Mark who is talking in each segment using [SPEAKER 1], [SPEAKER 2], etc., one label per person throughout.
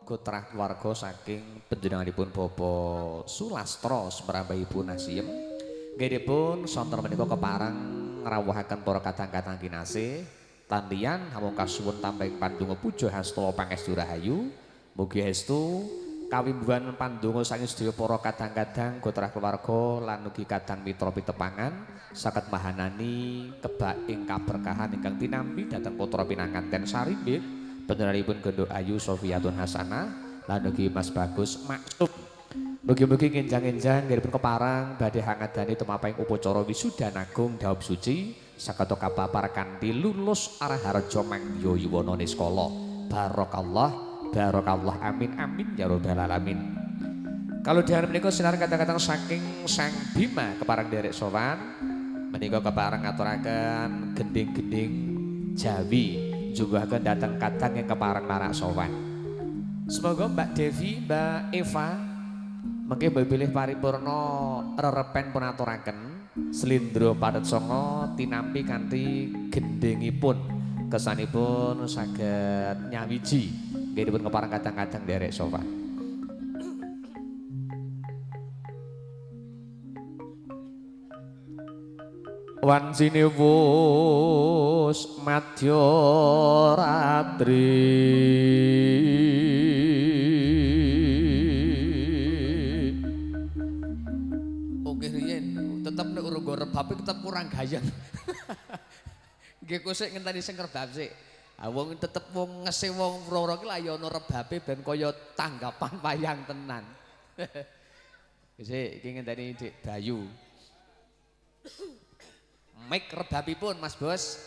[SPEAKER 1] putra keluarga saking panjenenganipun Bapak Sulastra Semrambahipun Asiem. Nggihipun sonten menika kepareng ngrawuhaken para kadang-kadang kinasih tandian hamung kasuwun tamping pandonga puja hasta pangestu rahayu. Mugi estu kawimbuhan pandonga saking sedaya para kadang-kadang putra keluarga lan ugi kadang mitra pitepangan saged mahanani kebak ing kaberkahan ingkang tinampi dhateng putra pinanganten sarimbit panjenenganipun Gondo Ayu Sofiatun Hasanah lan ugi Mas Bagus Maksum. Mugi-mugi kenjang-kenjang nggih keparang badhe hangadani tumapaing upacara wisudan agung dhaup suci saged kababar kanthi lulus araharja mangya yuwana niskala. Barakallah, barakallah, amin amin ya rabbal alamin. Kalau dihar menika sinar kata-kata saking Sang Bima keparang derek sowan menika keparang ngaturaken gending-gending Jawi jugaken dateng kadang yang keparang marak sowan. Semoga Mbak Devi, Mbak Eva mengke bilih paripurna rerepen pun aturaken Slindra Padet Songo tinampi kanthi gendingipun kesanipun saged nyawiji nggih dipun kepareng kadang-kadang derek sowan. Wansine wus madya ratri oke riyen tetep nek urung go rebabe tetep kurang gayeng nggih kusik ngenteni sing rebab sik wong tetep wong ngese wong proro ki lah ya ana rebabe ben kaya tanggapan wayang tenan sik iki ngenteni Dik Bayu Mik rebabipun Mas Bos.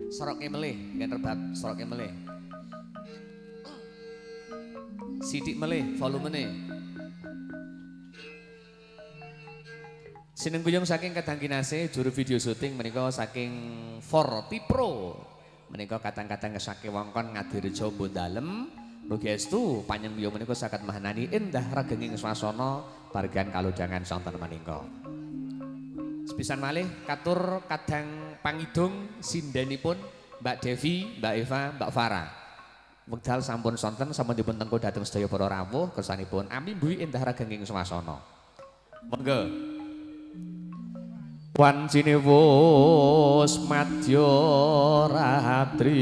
[SPEAKER 1] Soroke melih, ngen rebab soroke melih. Sidik melih volumene. Sinengguyung saking kadang kinasih juru video syuting menika saking Forti Pro. Menika kadang-kadang ngesake wongkon Ngadireja Bondalem. Mugi estu panjenengan menika saged mahanani endah regenging swasana bargan kalodhangan sonten menika. Sepisan malih katur kadang pangidung sindenipun Mbak Devi, Mbak Eva, Mbak Farah. Wekdal sampun sonten sampun dipun tengku dhateng sedaya para rawuh kersanipun amimbuhi endah regenging swasana. Monggo. Wancine wus madya ratri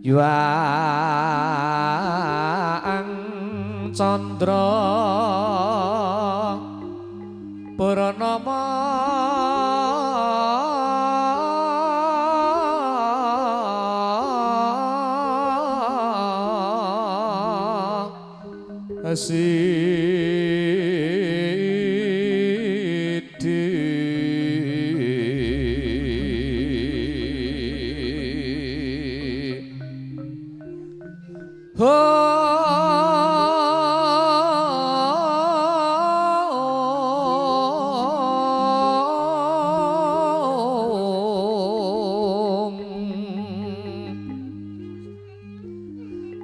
[SPEAKER 1] Yuang Candra Purnama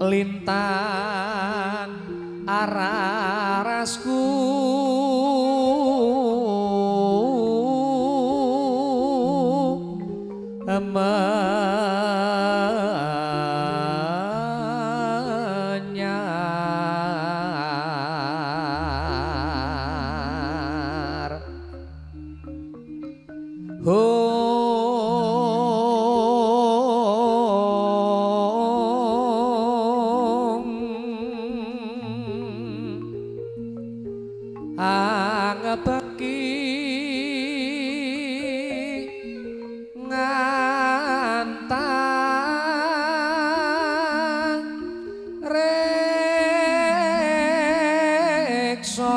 [SPEAKER 1] lintang ararasku menyar angebeki ngantang reksa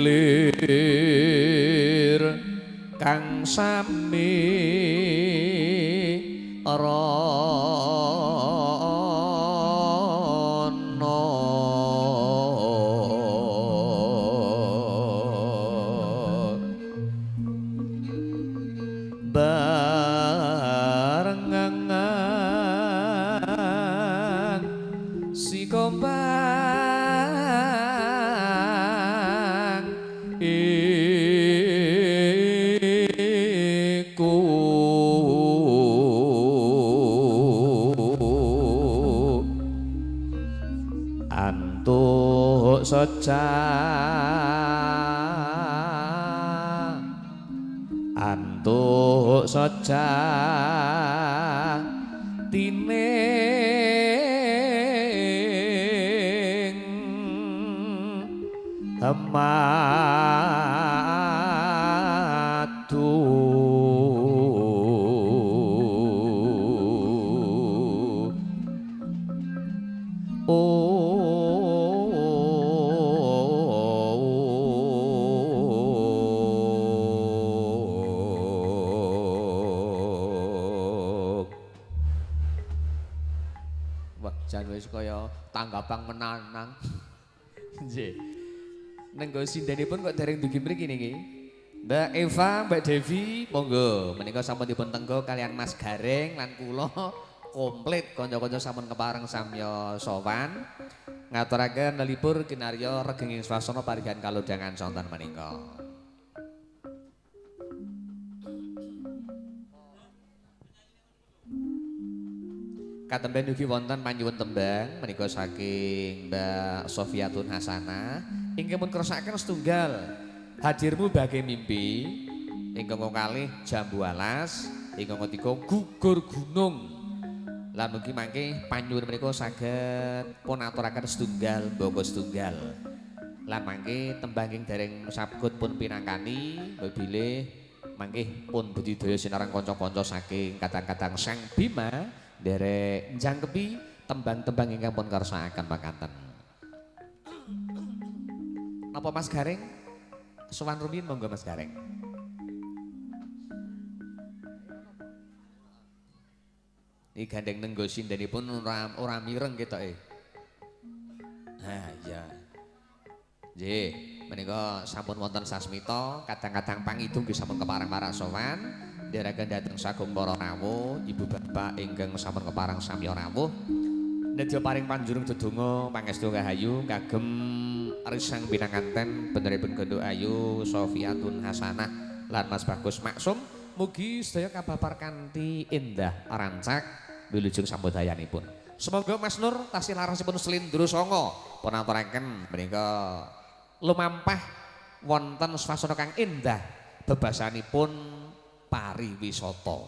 [SPEAKER 1] sumilir kang sami rono barengan si kombang iku antuk sejak antuk sejak tining ematu jan wis kaya tanggapang menanang. Nggih. Neng go sindenipun kok dereng dugi mriki niki. Mbak Eva, Mbak Devi, monggo menika sampun dipun tenggo kalian Mas Gareng lan kula komplit kanca-kanca sampun kepareng samya sowan. Ngaturaken lelipur kinarya regenging swasana parigan kalodhangan sonten menika. Katemben ugi wonten panyuwun tembang menika saking Mbak Sofiatun Hasanah ingkang pun kersakaken setunggal hadirmu bagai mimpi ingkang kalih jambu alas ingkang ketiga gugur gunung lan mugi mangke panyuwun menika saged pun aturaken setunggal mboko setunggal lan mangke tembang ing dereng sabgut pun pinangkani bilih mangke pun budidaya sinareng kanca-kanca saking kadang-kadang Sang Bima derek jangkepi tembang-tembang ingkang pun karsakaken makaten. Napa Mas Gareng? Sowan rumiyin monggo Mas Gareng. Iki gandeng nenggo sindenipun ora mireng ketoke. Nah, iya. Nggih, menika sampun wonten sasmita, kadang-kadang pangidung nggih sampun kepareng-pareng sowan. Dherekaken dhateng sagung para rawuh, ibu bapak ingkang sampun kepareng samya rawuh. Nedya paring panjurung dedonga pangestu kahayu kagem risang pinanganten beneripun Gondo Ayu Sofiatun Hasanah lan Mas Bagus Maksum. Mugi sedaya kababar kanthi indah rancak wilujeng sambudayanipun. Semoga Mas Nur tasih larasipun slendro sanga pun aturaken menika lumampah wonten swasana kang indah bebasanipun pariwisata.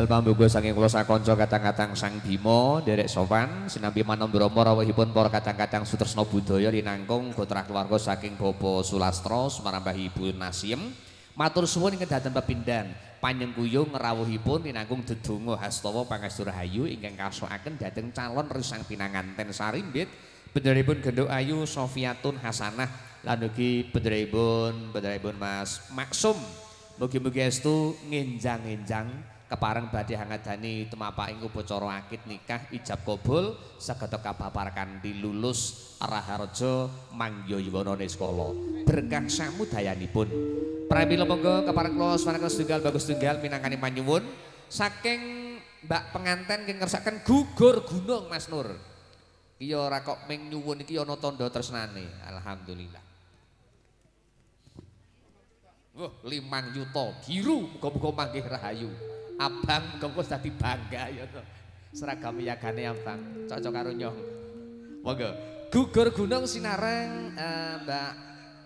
[SPEAKER 1] setunggal pambuga saking kula sakanca katang-katang Sang Bima derek sowan sinambi manambrama rawuhipun para katang-katang sutresna budaya linangkung putra keluarga saking Bapak Sulastra Sumarambah Ibu Nasiem matur suwun ingkang dadan pepindhan panjenengan rawuhipun linangkung dedonga hastawa pangestu rahayu ingkang kasokaken dhateng calon risang pinanganten sarimbit beneripun Genduk Ayu Sofiatun Hasanah lan ugi beneripun Mas Maksum mugi-mugi estu ngenjang-enjang kepareng badhe hangadani tumapaking upacara akid nikah ijab kabul saged kababar kanthi lulus raharja mangya yuwana niskala berkah samudayanipun pramila monggo kepareng kula swaneka setunggal bagus tunggal minangkani panyuwun saking Mbak penganten ing ngersakaken gugur gunung Mas Nur iya ora kok ming nyuwun iki ana tandha tresnane alhamdulillah. Wah, 5 yuta biru muga-muga manggih rahayu. Abang muga-muga dadi bangga ya to. Seragam yagane abang cocok karo nyong. Monggo. Gugur gunung sinareng Mbak.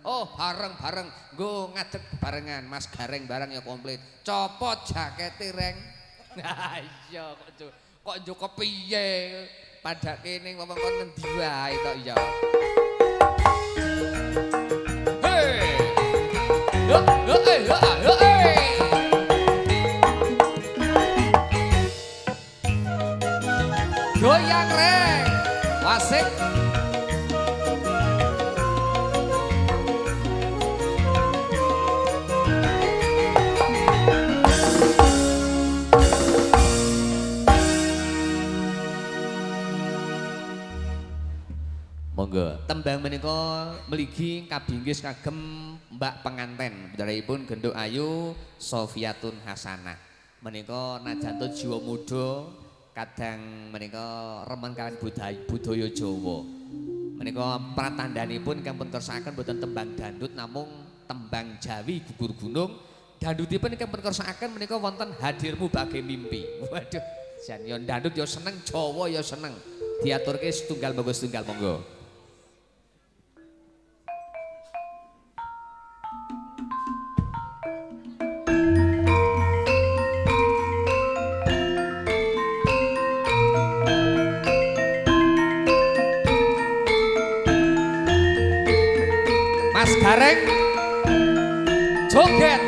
[SPEAKER 1] Oh, bareng-bareng nggo ngadeg barengan Mas Gareng bareng ya komplit. Copot jakete reng. Ha iya kok njuk kepiye? Padake ning wewengkon ngendi wae to ya. Goyang reng wasik monggo tembang menika mligi kabinggis kagem Mbak penganten putripun Genduk Ayu Sofiatun Hasanah menika najanto jiwa muda kadang menika remen kalian budaya Jawa menika pratandanipun ingkang pun kersakaken boten tembang dandut namung tembang Jawi gugur gunung dandutipun ingkang pun kersakaken menika wonten hadirmu bagai mimpi waduh jan yo dandut yo seneng Jawa yo seneng diaturke setunggal monggo setunggal monggo. Mas Gareng joget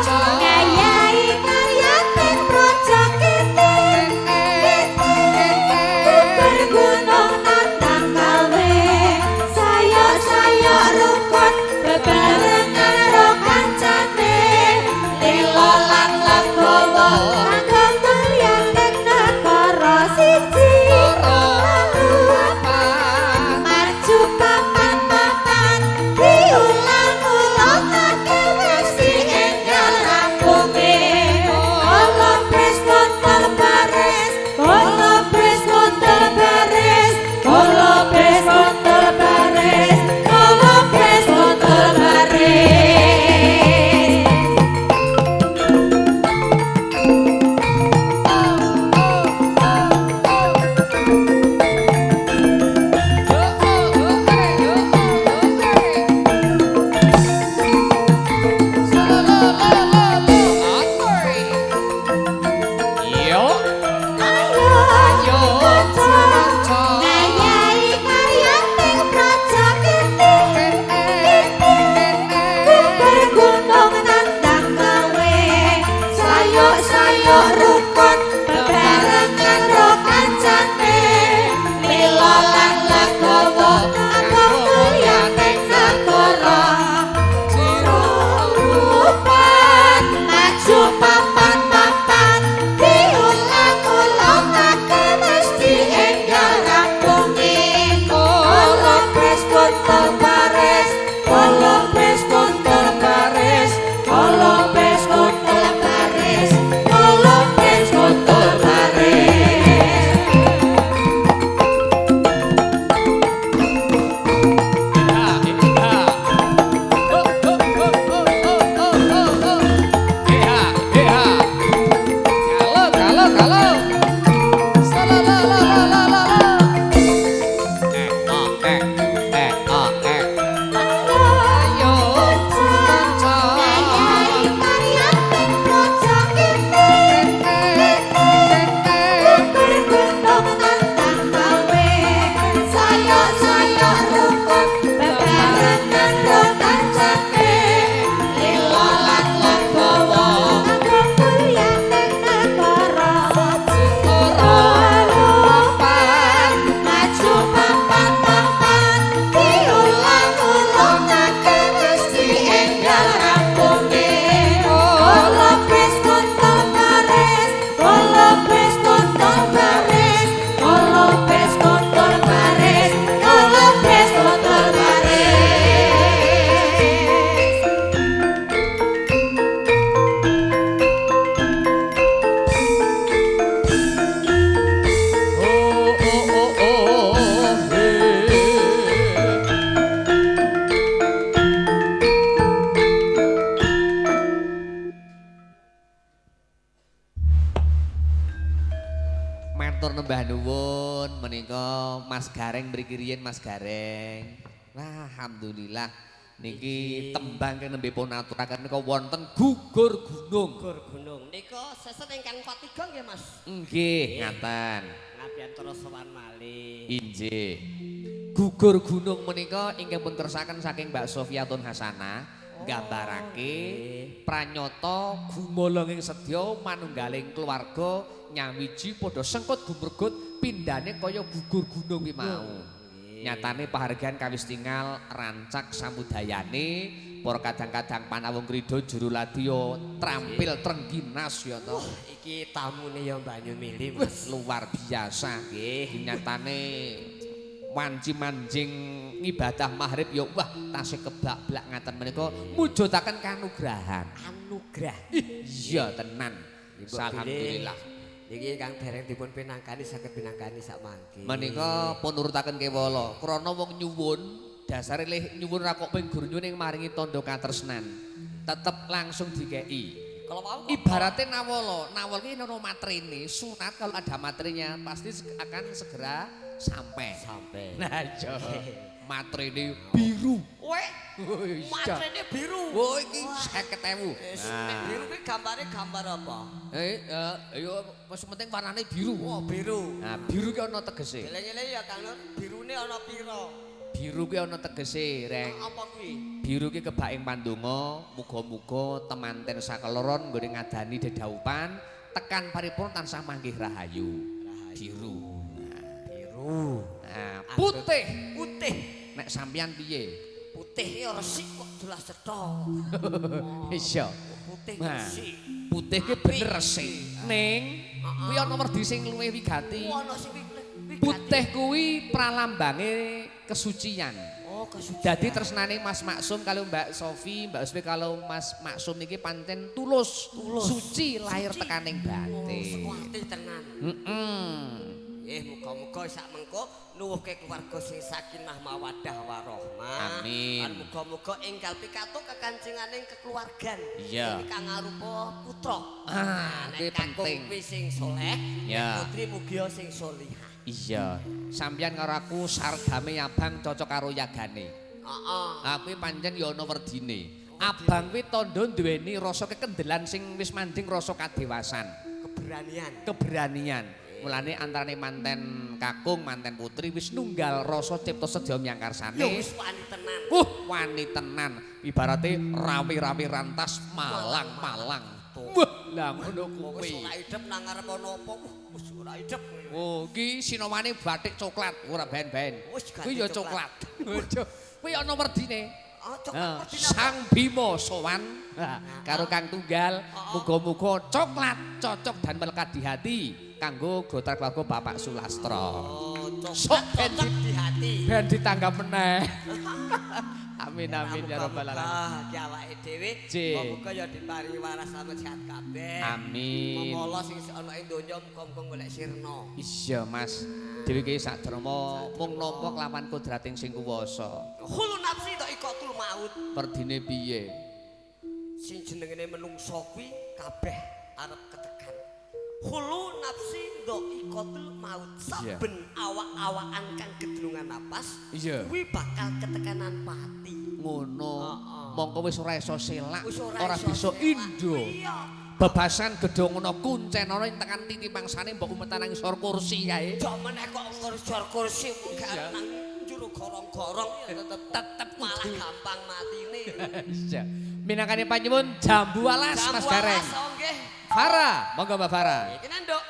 [SPEAKER 2] Ayo
[SPEAKER 1] menika Mas Gareng mriki riyen Mas Gareng. Wah, alhamdulillah niki tembang kang nembe pun aturaken nika wonten gugur gunung.
[SPEAKER 2] Gugur gunung. Nika seset ingkang ketiga nggih Mas.
[SPEAKER 1] Nggih, ngaten.
[SPEAKER 2] Ngapian terus sowan malih.
[SPEAKER 1] Injih. Gugur gunung menika ingkang pun tersaken saking Mbak Sofiatun Hasanah nggambarake pranyata gumolonging sedya manunggaling keluarga nyawiji padha sengkut gumregut pindhane kaya gugur gunung ki mau. Nyatane pahargan kawis tinggal rancak samudayane para kadang-kadang panawung krida juru ladya trampil trengginas ya to.
[SPEAKER 2] Iki tamune ya banyu mili
[SPEAKER 1] Mas luar biasa nggih. Nyatane manci-manjing ibadah maghrib ya wah tasih kebak-blak ngaten menika mujudaken kanugrahan.
[SPEAKER 2] Anugrah.
[SPEAKER 1] Iya tenan. Alhamdulillah.
[SPEAKER 2] Niki Kang dereng dipun pinangkani saged pinangkani sak mangke.
[SPEAKER 1] Menika pun nurutaken kewala. Krana wong nyuwun dasare lih nyuwun ra kok penggur nyuwun maringi tandha katresnan. Tetep langsung dikeki.
[SPEAKER 2] Kalau mau
[SPEAKER 1] Ibaratnya nawala, nawal ini ada matrine, sunat kalau ada matrinya pasti akan segera sampai. Nah, jo, matrine biru.
[SPEAKER 2] Weh, matrine biru.
[SPEAKER 1] Oh, ini 50.000.
[SPEAKER 2] Biru ini gambar apa?
[SPEAKER 1] Ayo, masih penting warnanya biru.
[SPEAKER 2] Oh, biru.
[SPEAKER 1] Nah, biru ki ana tegese.
[SPEAKER 2] Jelek-jelek ya Kang Nur, birune ana pira?
[SPEAKER 1] Biru ki ana tegese, Reng.
[SPEAKER 2] Apa kuwi?
[SPEAKER 1] Biru ki kebaing pandonga, muga-muga temanten sakaloron nggone ngadani dedaupan tekan paripurna tansah manggih rahayu. Biru.
[SPEAKER 2] Biru.
[SPEAKER 1] Nah, putih.
[SPEAKER 2] Putih.
[SPEAKER 1] Nek sampeyan piye?
[SPEAKER 2] Putih ya resik kok jelas cetha.
[SPEAKER 1] Iya.
[SPEAKER 2] Putih
[SPEAKER 1] Nah,
[SPEAKER 2] resik.
[SPEAKER 1] putih ki bener resik. Ning kuwi ana werdi sing luwih wigati.
[SPEAKER 2] Ono sing wigati.
[SPEAKER 1] Putih kuwi pralambange kesucian.
[SPEAKER 2] Oh, kesucian.
[SPEAKER 1] Jadi tresnane Mas Maksum kalau Mbak Sofi, Mbak Sofi kalau Mas Maksum niki pancen tulus, suci lahir tekaning batin.
[SPEAKER 2] Sekuati tenan. Muga-muga sak mengko nuwuhke keluarga sing sakinah mawaddah warahmah.
[SPEAKER 1] Amin.
[SPEAKER 2] Lan muga-muga enggal pikantuk kekancinganing kekeluargan.
[SPEAKER 1] Iya.
[SPEAKER 2] Iki kang arupa putra.
[SPEAKER 1] Kuwi penting.
[SPEAKER 2] Kuwi sing saleh,
[SPEAKER 1] Ya.
[SPEAKER 2] putri mugi sing salihah.
[SPEAKER 1] Iya, sampeyan karo aku sargame abang cocok karo yagane.
[SPEAKER 2] Heeh.
[SPEAKER 1] Aku pancen ya ana werdine. Abang kuwi tandha duweni rasa kekendelan sing wis manding rasa kadewasan, keberanian. Mulane antarane manten kakung, manten putri wis nunggal rasa cipta sedya miangkarsane.
[SPEAKER 2] Ya wis wani tenan.
[SPEAKER 1] Wani tenan. Ibarate rawi-rawi rantas malang-malang. Wah, lah ngono
[SPEAKER 2] Wis
[SPEAKER 1] kuwi.
[SPEAKER 2] ora idep nang ngarep ana apa, wis ora idep.
[SPEAKER 1] Oh, iki sinowane batik coklat, ora ben-ben.
[SPEAKER 2] Wis ganti
[SPEAKER 1] Kuwi ya coklat. Kuwi ana werdine.
[SPEAKER 2] Oh, coklat werdine.
[SPEAKER 1] Sang Bima sowan karo Kang Tunggal, muga-muga coklat cocok dan melekat di hati kanggo gotar keluarga Bapak Sulastro.
[SPEAKER 2] Oh,
[SPEAKER 1] Sok
[SPEAKER 2] cocok di hati.
[SPEAKER 1] ben ditanggap meneh. Amin amin ya rabbal alamin.
[SPEAKER 2] Muga-muga awake dhewe muga ya diparingi waras lan sehat kabeh.
[SPEAKER 1] Amin.
[SPEAKER 2] Memala sing ana ing donya muga-muga golek sirna.
[SPEAKER 1] Iya Mas. Dewi ki sadrama mung nampa kelawan kodrating sing kuwasa.
[SPEAKER 2] Khulu nafsi tok ikotul maut.
[SPEAKER 1] Perdine piye?
[SPEAKER 2] Sing jenengane menungso kuwi kabeh arep ketekan. Khulu nafsi tok ikotul maut. Saben awak-awakan kang gedrungan napas kuwi bakal ketekanan pati. Ngono.
[SPEAKER 1] Mongko wis ora iso selak,
[SPEAKER 2] Ora
[SPEAKER 1] bisa indo.
[SPEAKER 2] Iya.
[SPEAKER 1] Bebasan gedhong ana kuncen ana ing tekan titi mangsane mbok umetan nang isor kursi kae.
[SPEAKER 2] Jok meneh kok ngurus kursi gak nang njero gorong-gorong ya tetep malah gampang matine.
[SPEAKER 1] Iya. Minangkane panyuwun jambu alas Mas Gareng.
[SPEAKER 2] Jambu alas nggih.
[SPEAKER 1] Farah, monggo Mbak Farah.
[SPEAKER 2] Iki Nduk.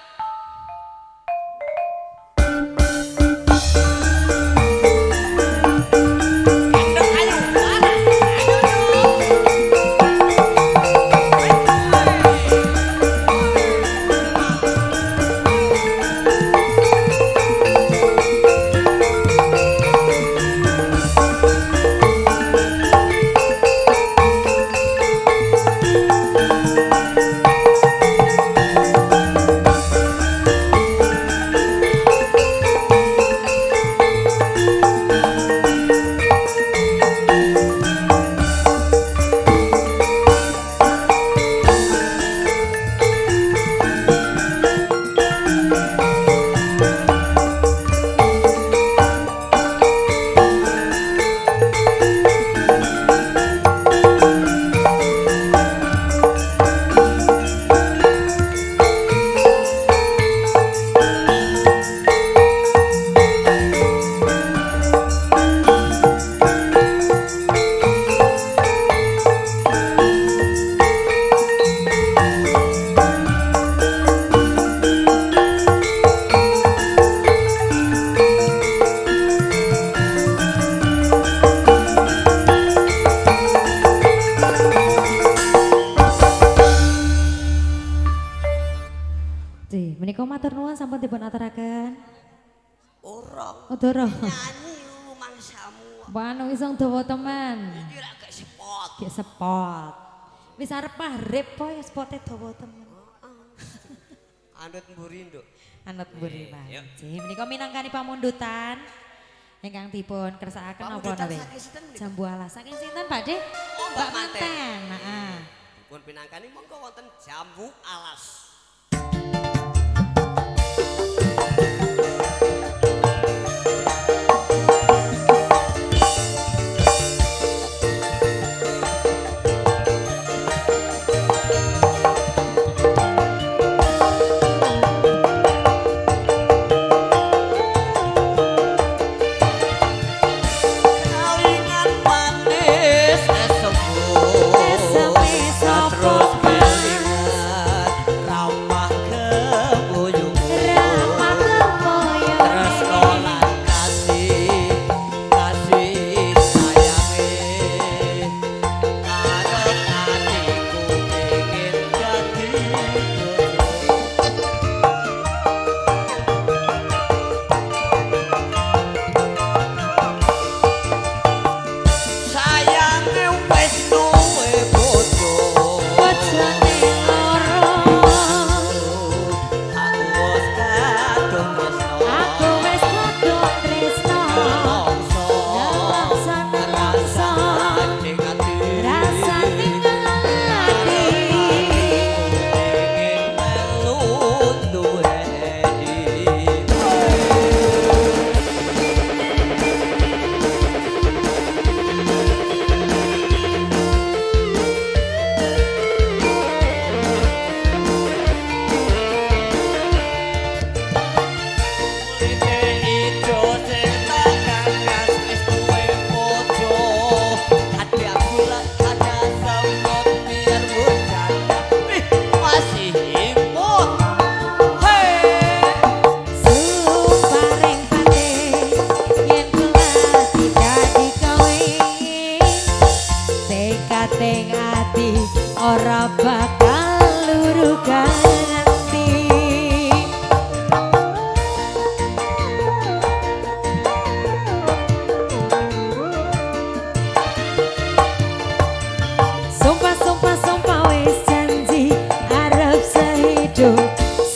[SPEAKER 3] sampun dipun aturaken?
[SPEAKER 2] Orang.
[SPEAKER 3] Oh, durung.
[SPEAKER 2] Nyanyi lu mangsamu.
[SPEAKER 3] Wanu isong dawa teman.
[SPEAKER 2] Iki ra gak sepot.
[SPEAKER 3] Gek spot. Wis arep mahrib po ya spote dawa temen.
[SPEAKER 2] Anut mburi nduk.
[SPEAKER 3] Anut mburi panci. Menika minangkani pamundutan ingkang dipun kersakaken napa nggih? Jambu alas. Saking sinten, Pak De?
[SPEAKER 2] Oh, Mbak Manten.
[SPEAKER 3] Heeh.
[SPEAKER 2] Dipun pinangkani monggo wonten jambu alas.
[SPEAKER 3] ora bakal luru ganti. Sumpah wis janji arep sehidup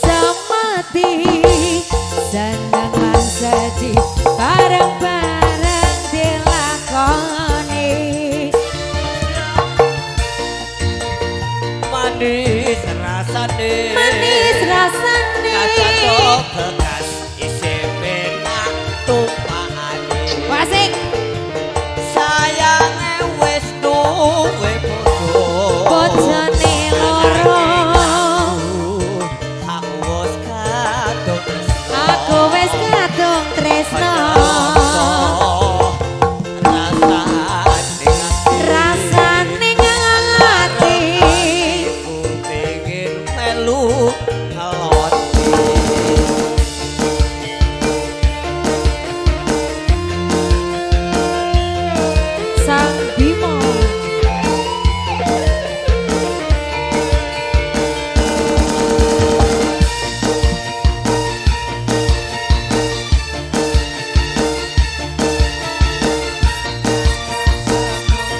[SPEAKER 3] semati, seneng lan sedih bareng-bareng dilakoni.
[SPEAKER 2] Manis rasane,
[SPEAKER 3] manis rasane,
[SPEAKER 2] kacang bekas isi penak tumpahane.
[SPEAKER 3] Wasik
[SPEAKER 2] sayange wis duwe bojo,
[SPEAKER 3] bojone loro. Aku wis kadung tresno. Rasane ngati
[SPEAKER 2] pengen melu ngeloti.
[SPEAKER 3] Sang Bimo.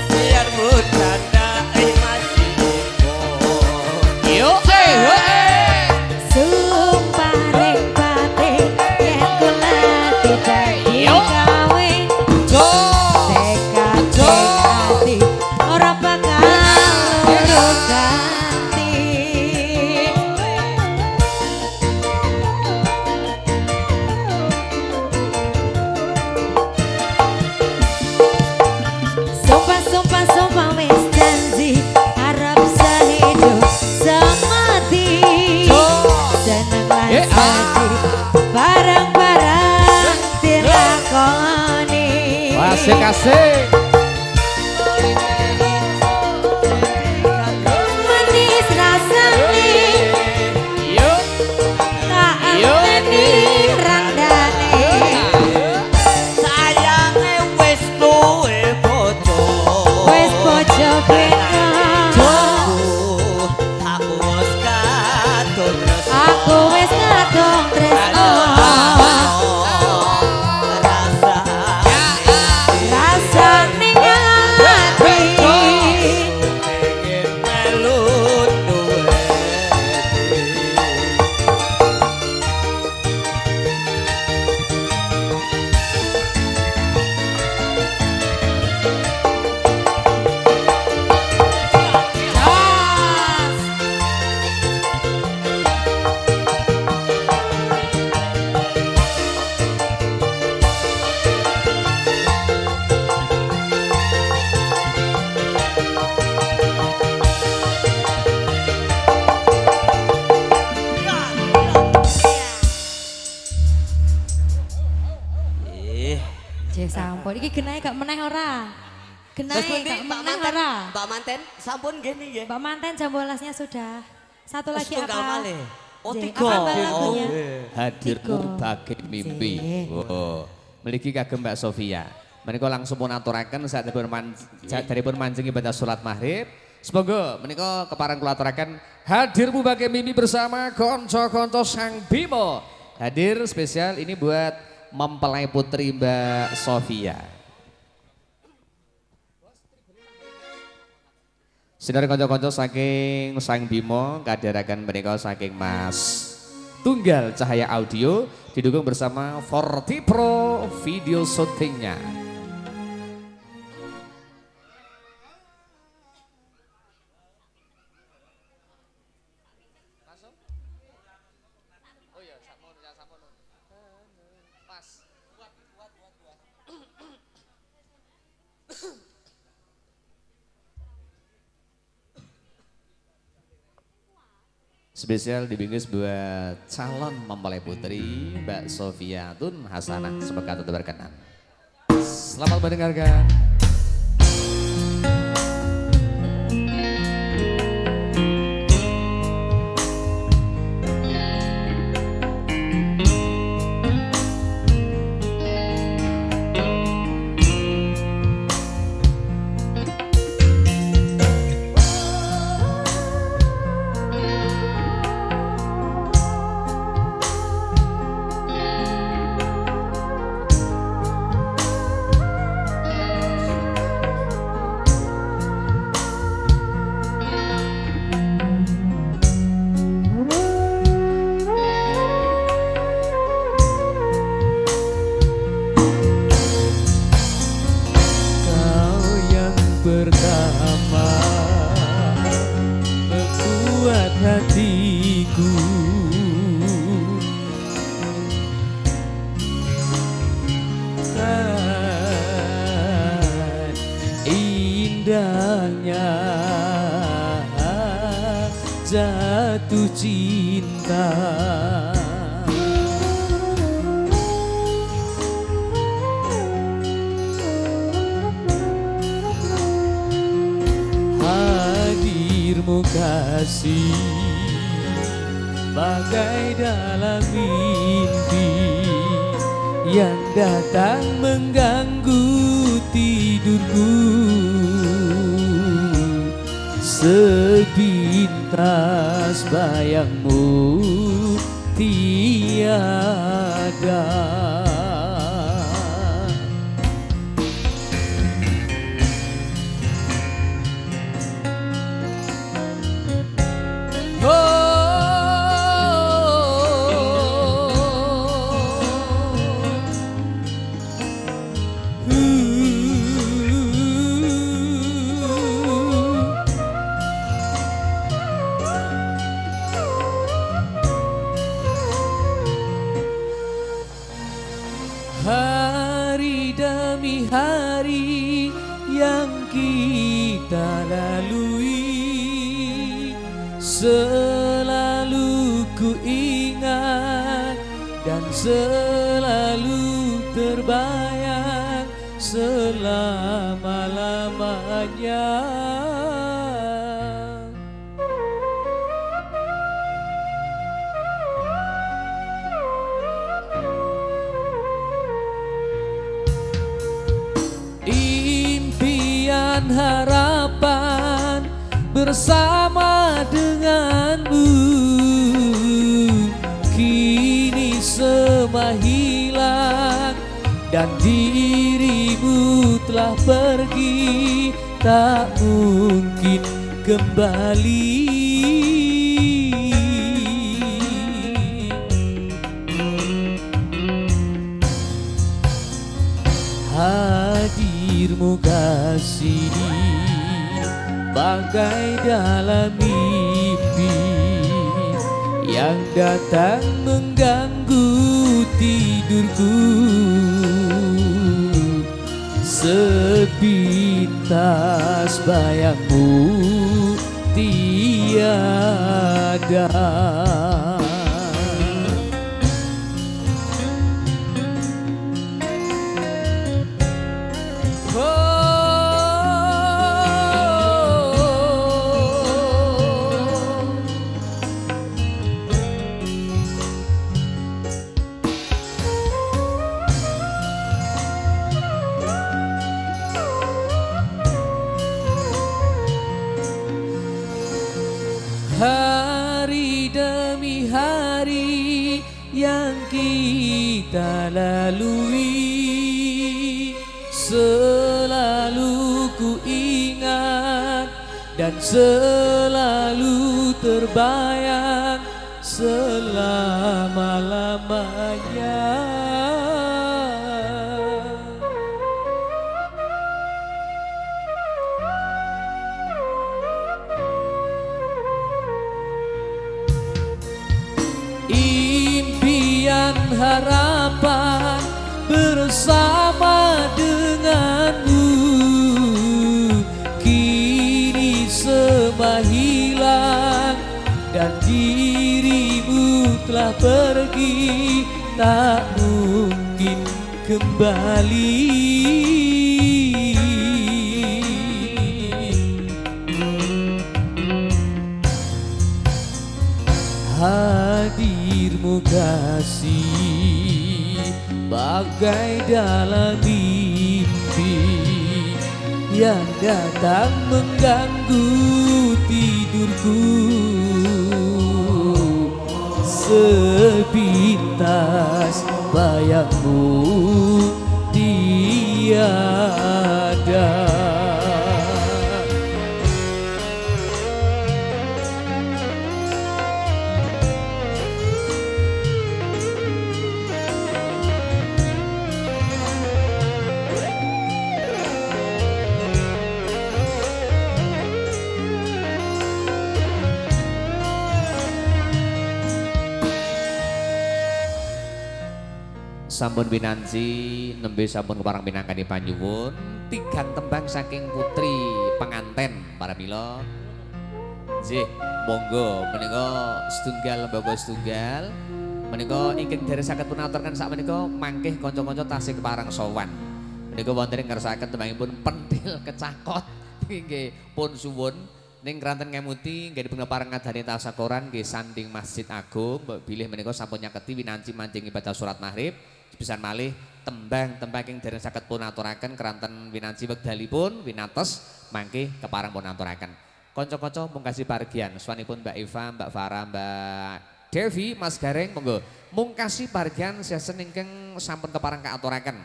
[SPEAKER 2] Biar bercanda masih yuk
[SPEAKER 3] Sumpah ring batin yen kula tidak gawe tekad ati ora bakal loro ganti. Sumpah wis janji arep sehidup semati, seneng lan sedih bareng-bareng dilakoni.
[SPEAKER 1] Asik-asik.
[SPEAKER 3] Manis rasane, tak anteni randane.
[SPEAKER 2] sayange wis duwe bojo,
[SPEAKER 3] Wis bojo pengen,
[SPEAKER 2] aku wis kadung tresno.
[SPEAKER 3] aku wis kadung tresno. Nggih sampun. Iki genahe gak meneh ora? Genahe gak meneh ora?
[SPEAKER 2] Mbak Manten sampun nggih nggih.
[SPEAKER 3] Mbak Manten jam 12-nya sudah. Satu lagi apa?
[SPEAKER 2] Oh,
[SPEAKER 3] Nggih,
[SPEAKER 2] 3.
[SPEAKER 3] apa lagunya?
[SPEAKER 1] Hadirmu
[SPEAKER 3] Tiga.
[SPEAKER 1] bagai mimpi.
[SPEAKER 3] Nggih.
[SPEAKER 1] Oh, mligi kagem Mbak Sofia. Menika langsung pun aturaken saderipun manjing ibadah salat maghrib. Semoga menika kepareng kula aturaken hadirmu bagai mimpi bersama konco-konco Sang Bimo. Hadir spesial ini buat mempelai putri Mbak Sofia. Sinar konco-konco saking Sang Bimo kadharaken menika saking Mas Tunggal Cahaya Audio didukung bersama Forti Pro video syutingnya. Spesial dibingkis buat calon mempelai putri Mbak Sofia Tun Hasanah. Semoga tetap berkenan. Selamat mendengarkan.
[SPEAKER 4] Pertama membuat hatiku kan indahnya jatuh cinta. Hadirmu kasih bagai dalam mimpi yang datang mengganggu tidurku. Sepintas bayangmu tiada. Hari demi hari yang kita lalui, selalu ku ingat dan selalu terbayang selama-lamanya. Impian harapan bersama denganmu kini semua hilang dan dirimu telah pergi, tak mungkin kembali. Hadirmu kasih bagai dalam mimpi yang datang mengganggu tidurku. Sepintas bayangmu tiada. yang kita lalui selalu ku ingat dan selalu terbayang selama-lamanya. Impian harapan bersama denganmu kini semua hilang dan dirimu telah pergi tak mungkin kembali. Hadirmu kasih bagai dalam mimpi yang datang mengganggu tidurku. Sepintas bayangmu tiada.
[SPEAKER 1] Sampun binanci nembe sampun keparang minangkani panyuwun tigang tembang saking putri penganten para mila. Nggih, monggo menika setunggal lembaga setunggal menika ingkang deresaken pun aturken sak menika mangkih kanca-kanca tasih keparang sowan. Menika wonten ing ngersakaken tembangipun pentil kecakot nggih pun suwun ning Kranten Ngemuti nggih dipun pareng ngadani tasakuran nggih sanding Masjid Agung mbok bilih menika sampun nyaketi winanci mancing ibadah salat maghrib. Pisan malih tembang-tembang ing dereng saged pun aturaken Kranten winanci wekdalipun winates mangke kepareng pun aturaken. Kanca-kanca mungkasi pargian swanipun Mbak Eva, Mbak Farah, Mbak Devi, Mas Gareng monggo mungkasi pargian sesen ingkang sampun kepareng kaaturaken.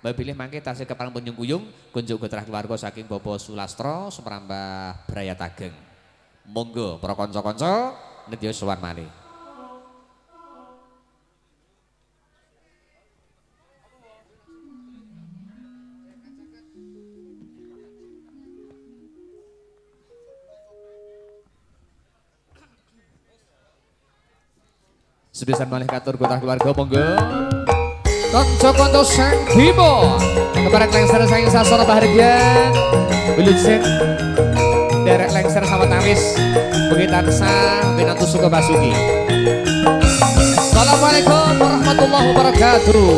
[SPEAKER 1] Mbak bilih mangke tasih kepareng pun nyungkuyung kunjuk getrah keluarga saking Bapak Sulastro Sumrambah Brayat Ageng. Monggo para kanca-kanca nedya sowan malih. Sepisan malih katur kota keluarga monggo. Kanca-kanca sang bimo kepareng lengser saking sasana bahagia wilujeng derek lengser sawetawis mugi tansah pinantu suka basuki. Assalamualaikum warahmatullahi wabarakatuh.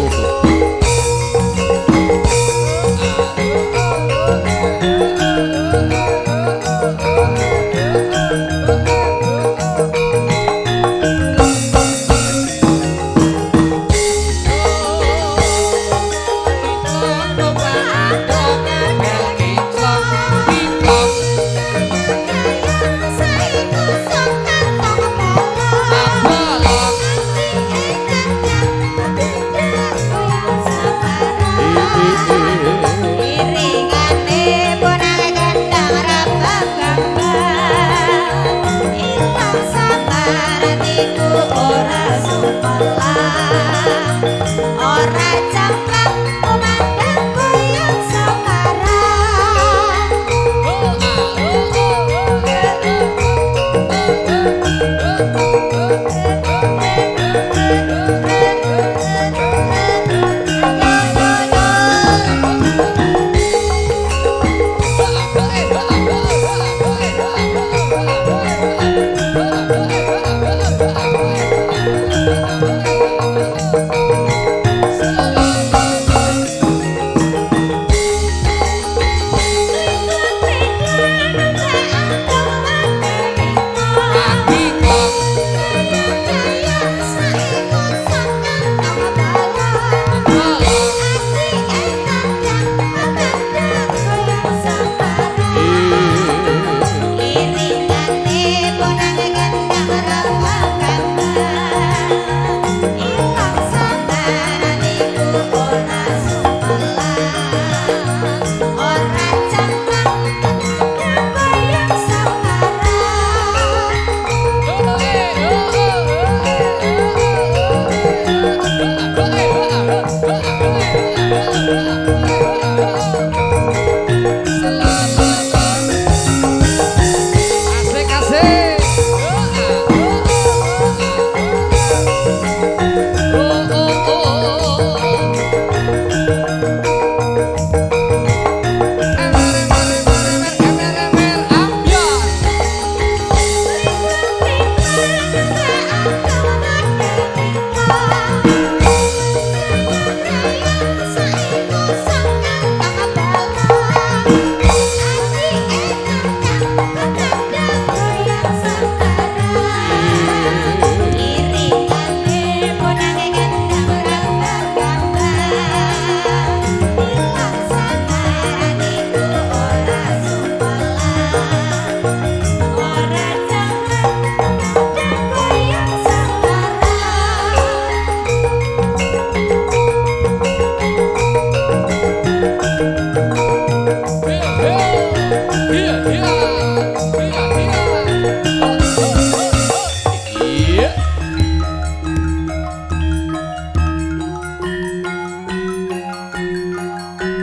[SPEAKER 1] Asik asik.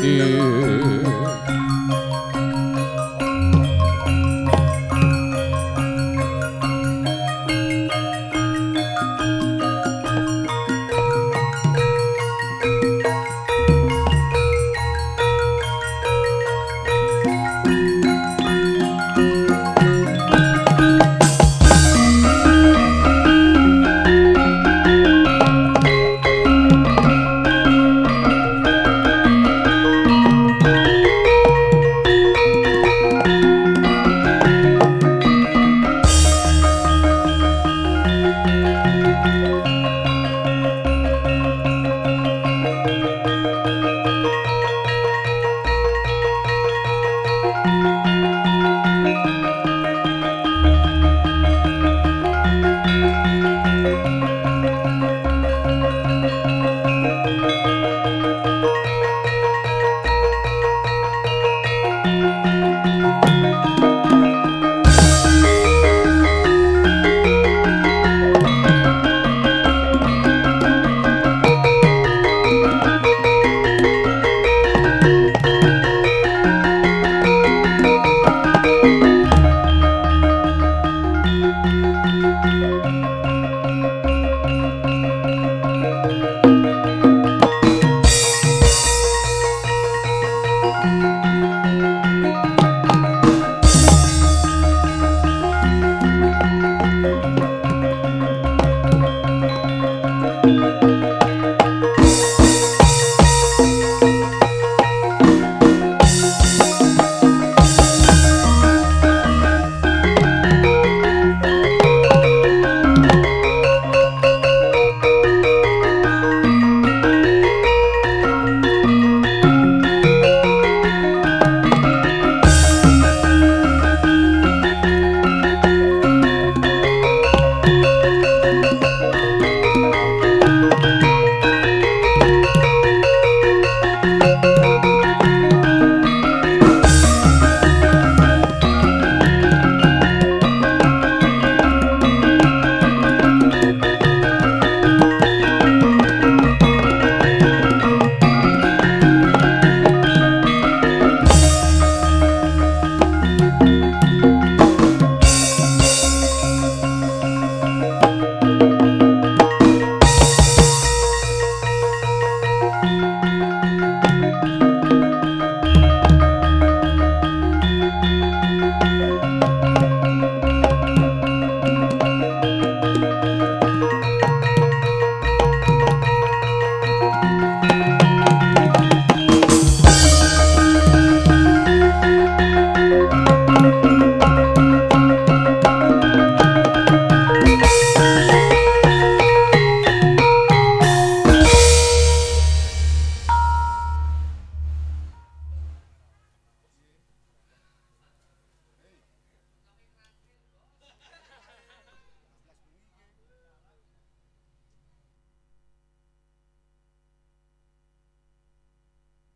[SPEAKER 4] Yeah.